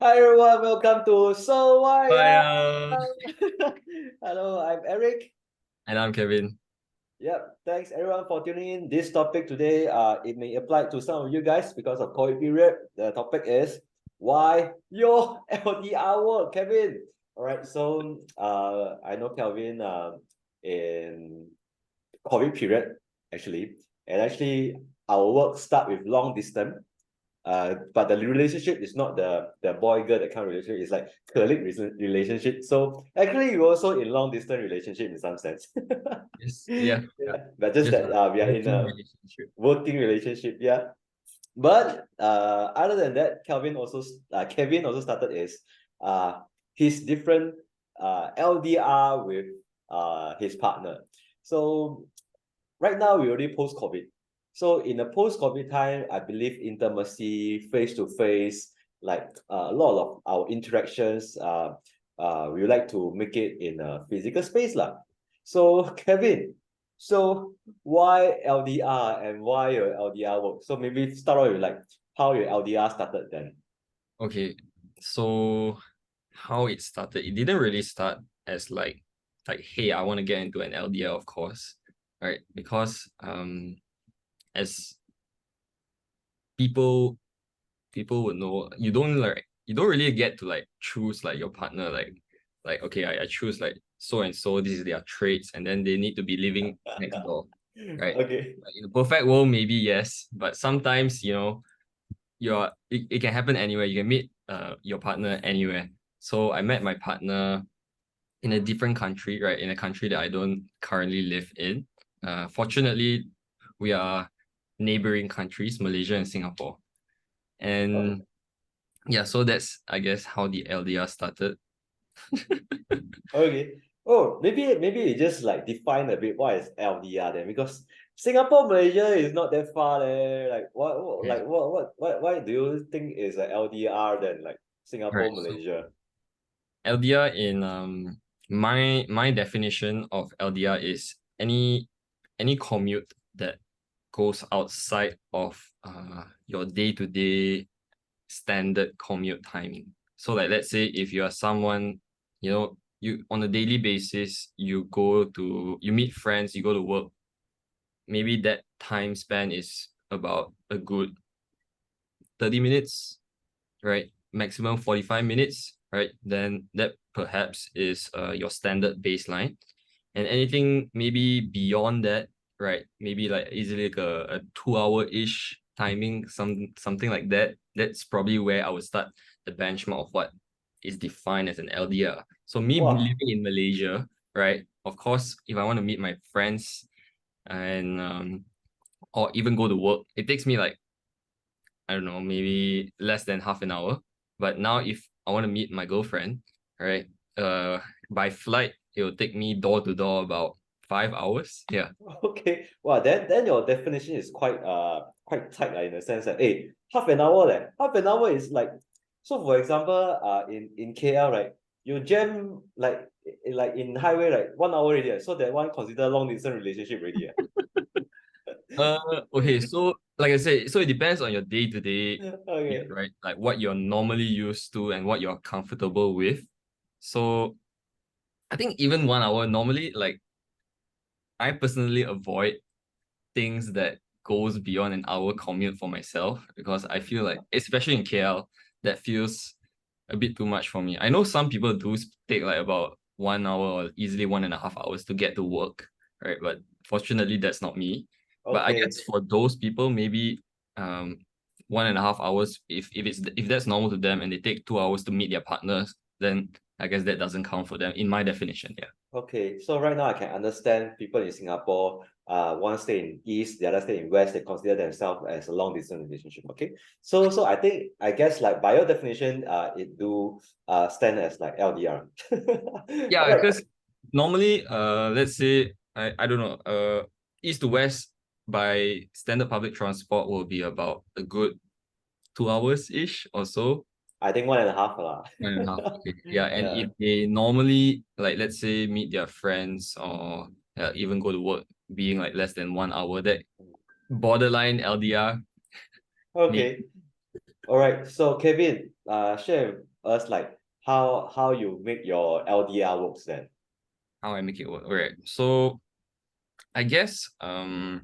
Hi everyone, welcome to Hi, SWA. Hello, I'm Eric. and I'm Kevin. Yep, thanks everyone for tuning in. This topic today, it may apply to some of you guys because of COVID period. The topic is why your LDR work, Kevin. All right, so I know Kelvin in COVID period actually, and actually our work start with long distance. But the relationship is not the boy girl, that kind of relationship. It's like colleague relationship. So actually you're also in long distance relationship in some sense. Yes, yeah, yeah. Yeah, but just Just that a we are in working a relationship. working relationship. Yeah. But other than that, Kevin also started his different LDR with his partner. So right now we already post COVID. So in the post COVID time, I believe intimacy, face to face, like a lot of our interactions, we would like to make it in a physical space lah. So Kevin, so why LDR and why your LDR work? So maybe start off with like how your LDR started then. Okay, so how it started, it didn't really start as hey, I want to get into an LDR, of course, right? Because as people people would know, you don't really get to like choose like your partner, okay, I choose like so and so, this is their traits, and then they need to be living next door, right? Okay. Like, in the perfect world, maybe yes, but sometimes it can happen anywhere. You can meet your partner anywhere. So I met my partner in a different country, right? In a country that I don't currently live in. Fortunately, we are neighboring countries, Malaysia and Singapore. Oh, And yeah, so that's, I guess, how the LDR started. okay. Oh, maybe you just like define a bit what is LDR then, because Singapore Malaysia is not that far there. Like Okay. why do you think is a LDR then, like All right. Singapore So Malaysia? LDR in my definition of LDR is any commute that goes outside of your day-to-day standard commute timing. So like let's say if you are someone, you on a daily basis, you meet friends, you go to work, maybe that time span is about a good 30 minutes, right? Maximum 45 minutes, right? Then that perhaps is your standard baseline. And anything maybe beyond that, right? Maybe like easily like a 2 hour-ish timing, something like that. That's probably where I would start the benchmark of what is defined as an LDR. So me Wow. living in Malaysia, right? Of course, if I want to meet my friends and or even go to work, it takes me like, I don't know, maybe less than half an hour. But now if I want to meet my girlfriend, right? Uh by flight, it will take me door to door about 5 hours. Yeah. Okay. Wow, then your definition is quite tight in the sense that half an hour half an hour is like, so for example in KL, right, you jam like in highway like 1 hour already, so that one consider long distance relationship already. Okay, so like I said, so it depends on your day-to-day, Okay. right? Like what you're normally used to and what you're comfortable with. So I think even 1 hour normally, like I personally avoid things that goes beyond an hour commute for myself because I feel like, especially in KL, that feels a bit too much for me. I know some people do take like about 1 hour or easily 1.5 hours to get to work, right? But fortunately, that's not me. But I Okay. guess for those people, maybe 1.5 hours, if that's normal to them and they take 2 hours to meet their partners, then I guess that doesn't count for them in my definition. Yeah. Okay, so right now I can understand people in Singapore, one stay in East, the other stay in West, they consider themselves as a long distance relationship. Okay. So I guess like by your definition, it do stand as like LDR. All Yeah, right. because normally, let's say I don't know, east to west by standard public transport will be about a good 2 hours ish or so. I think 1.5 lah. 1.5. Okay. Yeah, and Yeah. if they normally like let's say meet their friends or even go to work being like less than 1 hour, that borderline LDR maybe. Okay. All right. So Kevin, share us like how you make your LDR works then. How I make it work. Right. So I guess I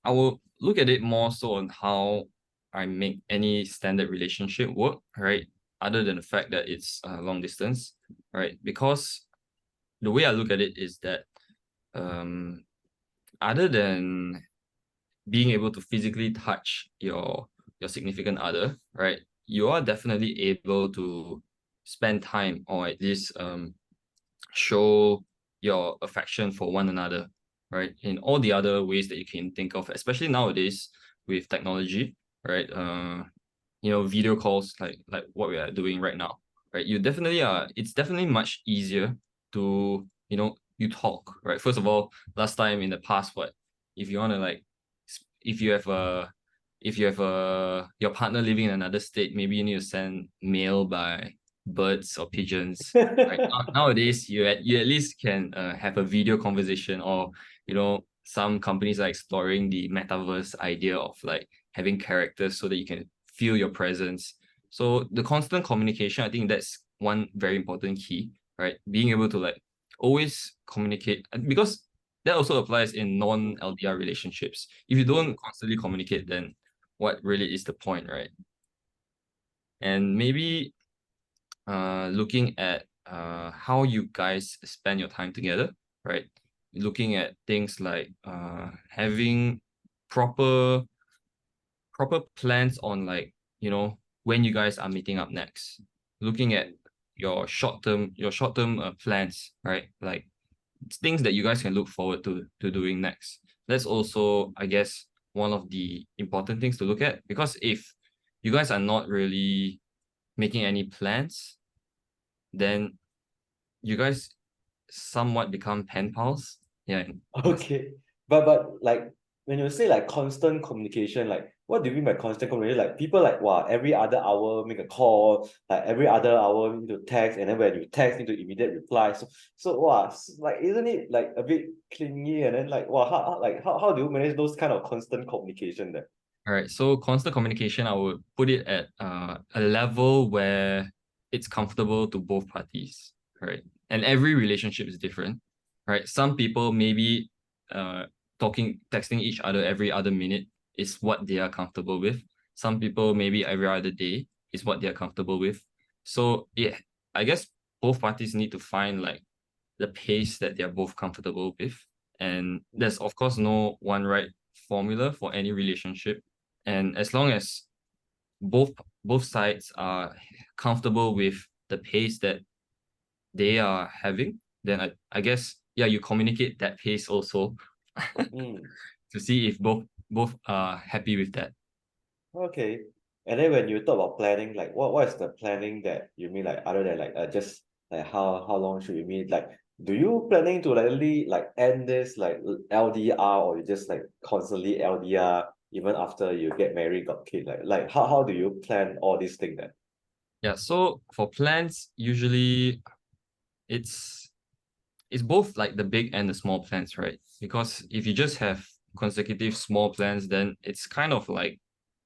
will look at it more so on how I make any standard relationship work, right? Other than the fact that it's long distance, right? Because the way I look at it is that um other than being able to physically touch your significant other, right? You are definitely able to spend time or at least show your affection for one another, right? In all the other ways that you can think of, especially nowadays with technology, right? Video calls like what we are doing right now, right? You definitely are. It's definitely much easier to you talk, right? First of all, last time in the past, what if you want to like, if you have a your partner living in another state, maybe you need to send mail by birds or pigeons. Right nowadays, you at least can have a video conversation, or some companies are exploring the metaverse idea of like having characters so that you can feel your presence. So the constant communication, I think that's one very important key, right? Being able to like always communicate, because that also applies in non-LDR relationships. If you don't constantly communicate, then what really is the point, right? And maybe looking at how you guys spend your time together, right? Looking at things like having proper plans on, like, when you guys are meeting up next. Looking at your short term plans, right? Like things that you guys can look forward to doing next. That's also, I guess, one of the important things to look at, because if you guys are not really making any plans, then you guys somewhat become pen pals. Yeah. Okay, but like when you say like constant communication, like what do you mean by constant communication? Like people like wow, every other hour make a call, like every other hour need to text, and then when you text need to immediate reply. So wow, like isn't it like a bit clingy? And then like wow, how do you manage those kind of constant communication then? All right. So constant communication, I would put it at a level where it's comfortable to both parties, right? And every relationship is different, right? Some people maybe uh texting each other every other minute is what they are comfortable with. Some people maybe every other day is what they are comfortable with. So yeah, I guess both parties need to find like the pace that they are both comfortable with. And there's of course no one right formula for any relationship. And as long as both both sides are comfortable with the pace that they are having, then I guess, yeah, you communicate that pace also Mm. to see if both are happy with that. Okay. And then when you talk about planning, like what is the planning that you mean, like other than like just like how long should we meet? Like do you planning to like really like end this like LDR, or you just like constantly LDR even after you get married, got kid? Like how do you plan all these things then? Yeah, so for plans, usually it's it's both like the big and the small plans, right? Because if you just have consecutive small plans, then it's kind of like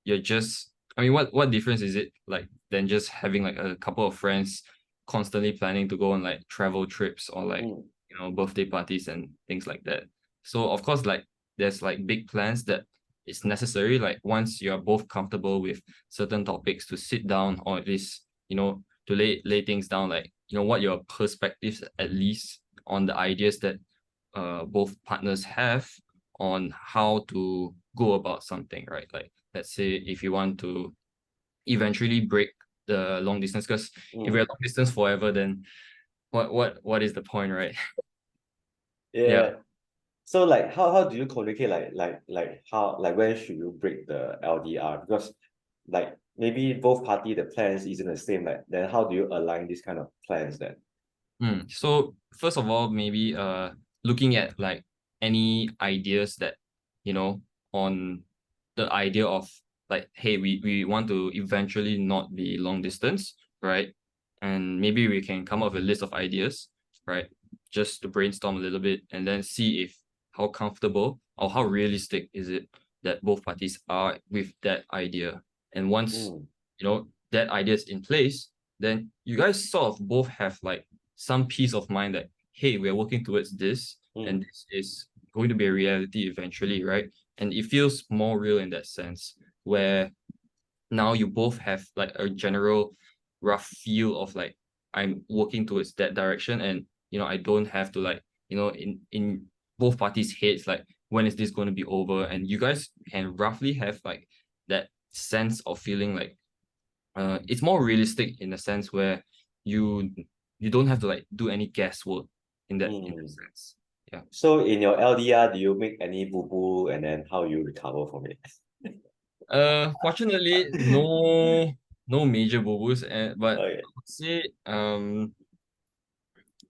you're just, I mean, what difference is it like than just having like a couple of friends constantly planning to go on like travel trips, or like, Mm, birthday parties and things like that. So of course, like there's like big plans that it's necessary, like once you're both comfortable with certain topics, to sit down, or at least, to lay things down, like, what your perspectives at least on the ideas that both partners have on how to go about something, right? Like let's say if you want to eventually break the long distance, because if we're mm. long distance forever, then what is the point, right? Yeah. Yeah. So like how do you communicate like how like when should you break the LDR? Because like maybe both party the plans isn't the same, like then how do you align this kind of plans then? So first of all, maybe looking at like any ideas that, on the idea of like, hey, we want to eventually not be long distance, right? And maybe we can come up with a list of ideas, right? Just to brainstorm a little bit, and then see if how comfortable or how realistic is it that both parties are with that idea. And once Mm, that idea is in place, then you guys sort of both have like some peace of mind that, hey, we're working towards this, and this is going to be a reality eventually, right? And it feels more real in that sense, where now you both have like a general rough feel of like, I'm working towards that direction, and I don't have to like, in both parties' heads, like, when is this going to be over? And you guys can roughly have like that sense of feeling like it's more realistic in the sense where you don't have to like do any guesswork in that sense. Yeah. So in your LDR, do you make any boo-boo, and then how you recover from it? Fortunately, no major boo-boos, but Okay. I would say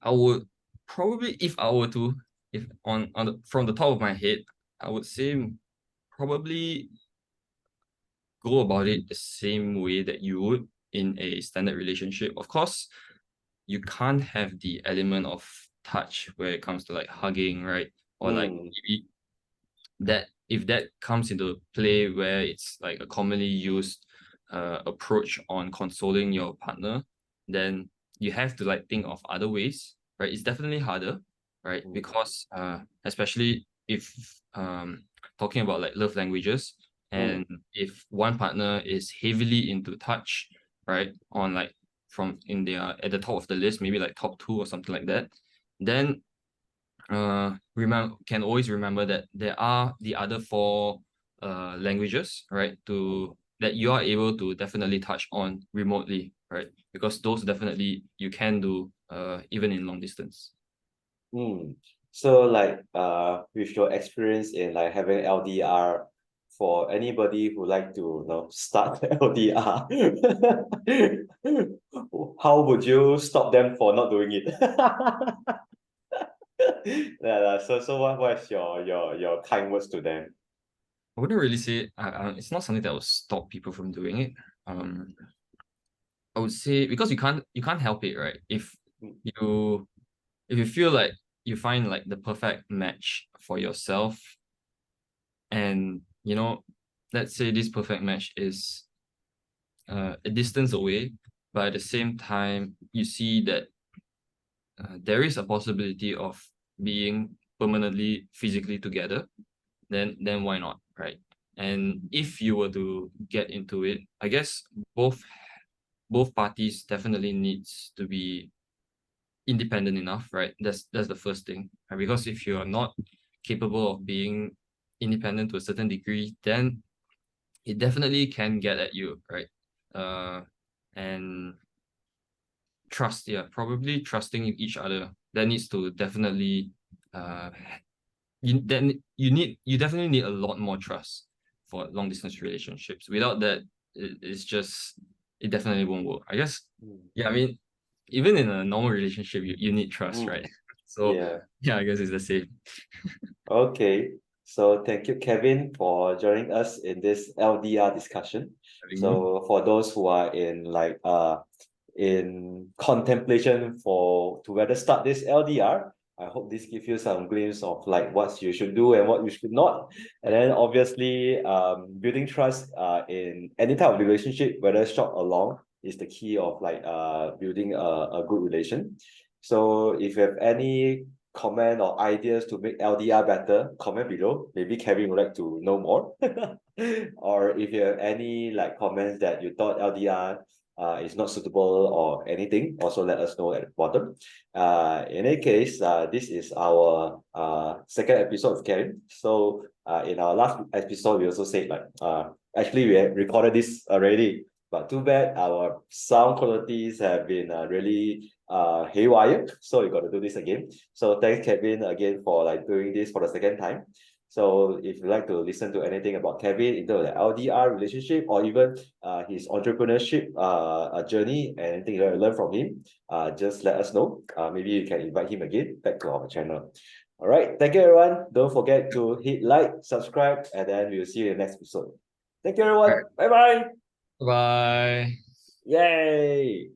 I would probably, if I were to, if from the top of my head, I would say probably go about it the same way that you would in a standard relationship. Of course, you can't have the element of touch where it comes to like hugging, right? Or like maybe that, if that comes into play where it's like a commonly used approach on consoling your partner, then you have to like think of other ways, right? It's definitely harder, right? Because especially if talking about like love languages, and if one partner is heavily into touch, right, on like from in their at the top of the list, maybe like top two or something like that, then can always remember that there are the other four languages, right, to that you are able to definitely touch on remotely, right? Because those definitely you can do even in long distance. So like with your experience in like having LDR, for anybody who like to start LDR, how would you stop them for not doing it? Yeah, so what's your kind words to them? I wouldn't really say it's not something that will stop people from doing it. I would say because you can't help it, right? You if you feel like you find like the perfect match for yourself, and let's say this perfect match is a distance away, but at the same time you see that there is a possibility of being permanently physically together, then why not, right? And if you were to get into it, I guess both parties definitely needs to be independent enough, right? That's the first thing, right? Because if you are not capable of being independent to a certain degree, then it definitely can get at you, right? And trust, yeah, probably trusting each other. That needs to definitely uh you definitely need a lot more trust for long distance relationships. Without that, it definitely won't work, I guess. Yeah, I mean, even in a normal relationship, you need trust, right? So Yeah. yeah, I guess it's the same. Okay. So thank you, Kevin, for joining us in this LDR discussion. Having me. So for those who are in contemplation for to whether start this LDR, I hope this gives you some glimpse of like what you should do and what you should not. And then obviously building trust in any type of relationship, whether short or long, is the key of like building a good relation. So if you have any comment or ideas to make LDR better, comment below. Maybe Kevin would like to know more. Or if you have any like comments that you thought LDR is not suitable or anything, also let us know at the bottom. In any case, this is our second episode of Kevin. So in our last episode, we also said like actually we had recorded this already, but too bad our sound qualities have been really haywire, so we got to do this again. So thanks Kevin again for like doing this for the second time. So if you like to listen to anything about Kevin in terms of the LDR relationship, or even his entrepreneurship journey, and anything you want to learn from him, just let us know. Maybe you can invite him again back to our channel. All right, thank you everyone. Don't forget to hit like, subscribe, and then we'll see you in the next episode. Thank you everyone. Bye bye. Bye. Yay.